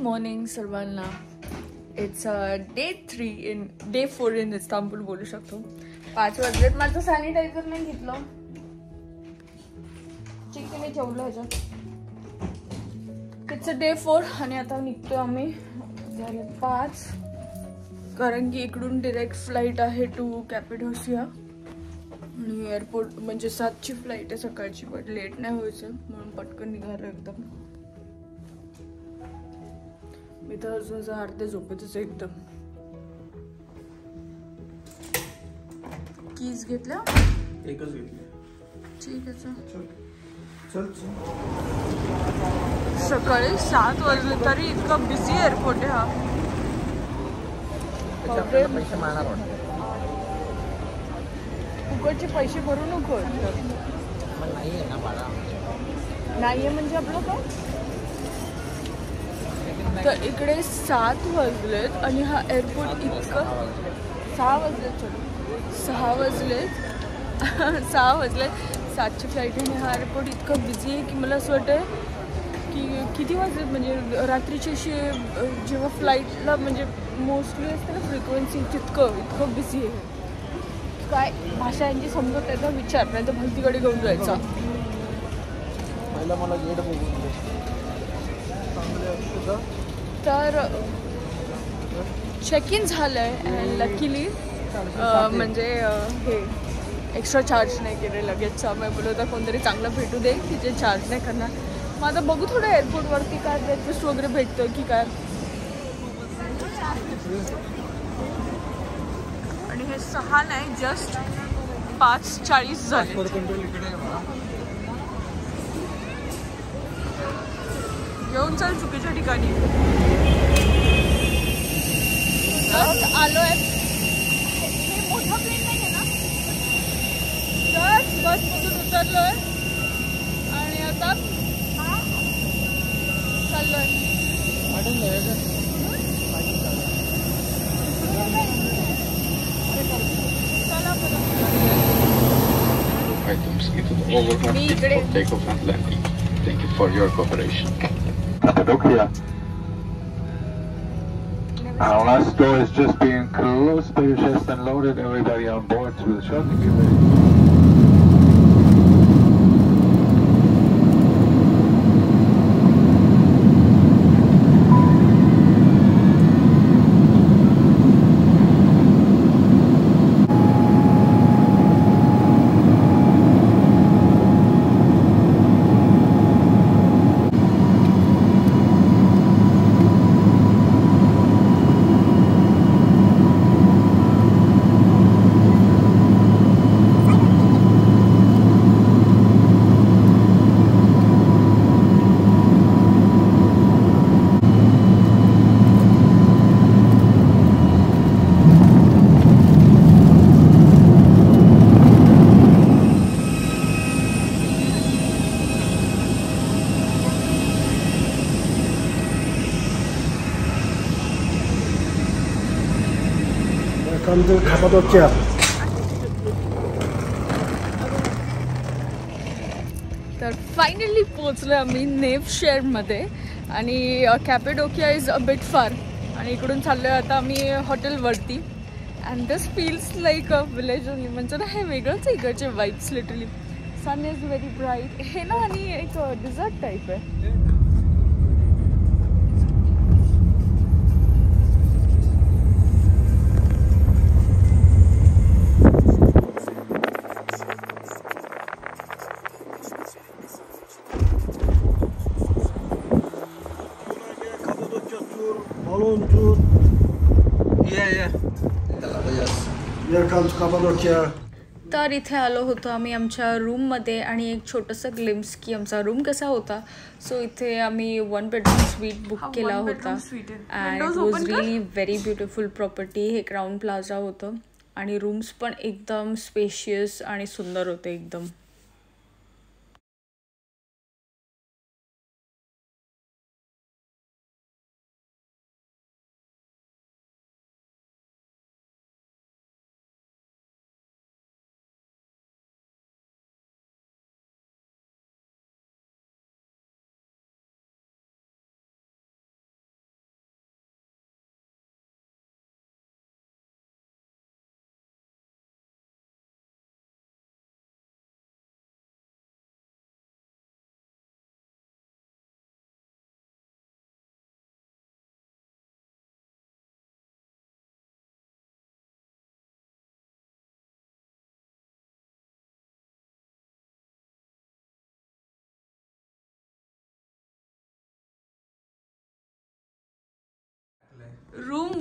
Morning सर्वांना. It's day 4 in Istanbul बोलू शकतो. 5 वाजलेत. माझं सॅनिटायझर नाही घेतलं. चिकन ठेवलं ह्याच्यात. इट्स डे 4 आणि आता निघतो आम्ही. झाले 5 कारण की इकडून डिरेक्ट फ्लाईट आहे टू कॅपिडोसिया आणि एअरपोर्ट म्हणजे 7ची फ्लाईट आहे सकाळची. बट लेट नाही व्हायचं म्हणून पटकन निघालं एकदम. मी तर अजून अर्ध्या झोपेतच एकदम. कीज घेतल्या? एकच घेतली. ठीक आहे चल चल. सकाळी 7 वाजले तरी इतकं बिझी एअरपोर्ट आहे हा. पैसे मारणार फुकटचे पैसे भरू नको. नाहीये ना भाडा. नाहीये म्हणजे आपलं काय. तर इकडे 7 वाजलेत आणि हा एअरपोर्ट इतकं 6 वाजलेत. चलो 6 वाजलेत 7ची फ्लाईट आणि हा एअरपोर्ट इतकं बिझी आहे की मला असं वाटतं की किती वाजलेत म्हणजे रात्रीची अशी जेव्हा फ्लाईटला म्हणजे मोस्टली असते ना फ्रिक्वेन्सी इतकं बिझी आहे. काय भाषा यांची समजत आहे तर विचार नाही तर भलतीकडे घेऊन जायचा. पहिला मला गेट बघून तर चेक इन झालं आहे अँड लकीली म्हणजे हे एक्स्ट्रा चार्ज नाही केले लगेचचा. मी बोलत होता कोणतरी चांगलं भेटू दे की जे चार्ज नाही करणार. मग आता बघू थोडं एअरपोर्टवरती काय ब्रेकफास्ट वगैरे भेटतं की काय. आणि हे 6 नाही जस्ट 5:40 झाले. घेऊन चल चुकीच्या ठिकाणी. आलो आहे. हे मोठा प्लेन नाही आहे ना. जस्ट बसमधून उतरलोय आणि आता चाललोय. Items into the overhead for takeoff and landing. Thank you for your cooperation. Cappadocia. Our last door is just being closed. Pay your chest and loaded. Everybody on board will shortly be ready. Welcome to Cappadocia. तर finally पोचलो आम्ही navy शेअरमध्ये आणि कॅपेडोकिया is a bit far आणि इकडून चाललोय आता आम्ही हॉटेलवरती. And this feels like a village only. म्हणजे ना हे वेगळंच आहे इकडचे vibes. Literally sun is very bright. हे ना आणि एक डिझर्ट टाईप आहे. Balloon tour. Yeah. Welcome to Cappadocia. तर इथे आलो होतो आम्ही आमच्या रूममध्ये आणि एक छोटंसं ग्लिम्स की आमचा रूम कसा होता. सो इथे आम्ही 1 बेडरूम स्वीट बुक केला होता and it was really very beautiful property. हे क्राऊन प्लाझा होतं आणि रूम्स पण एकदम स्पेशियस आणि सुंदर होते एकदम.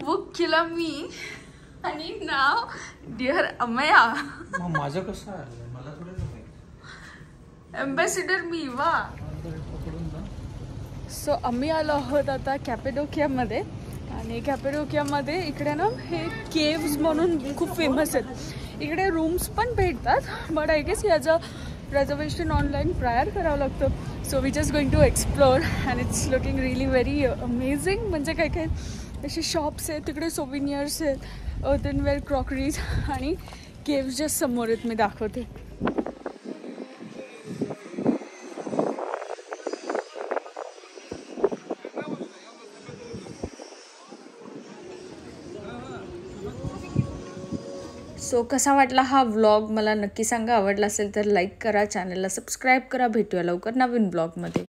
बुक केला मी आणि नाव डिअर अमया. माझं कसं आहे मला थोडं माहिती. एम्बॅसिडर मी वा. सो आम्ही आलो आहोत आता कॅपेडोकियामध्ये आणि कॅपेडोकियामध्ये इकडे ना हे केव्स म्हणून खूप फेमस आहेत. इकडे रूम्स पण भेटतात बट आय गेस याचं रिझर्वेशन ऑनलाईन प्रायर करावं लागतं. So we just going to explore and it's looking really very amazing. म्हणजे काय काय असे शॉप्स आहेत तिकडे, सोविनियर्स आहेत, अर्थनवेअर, क्रॉकरीज आणि केव्स जस्ट समोर आहेत. मी दाखवते. सो कसा वाटला हा व्लॉग मला नक्की सांगा. आवडला असेल तर लाईक करा, चॅनलला सबस्क्राईब करा. भेटूया लवकर नवीन ब्लॉगमध्ये.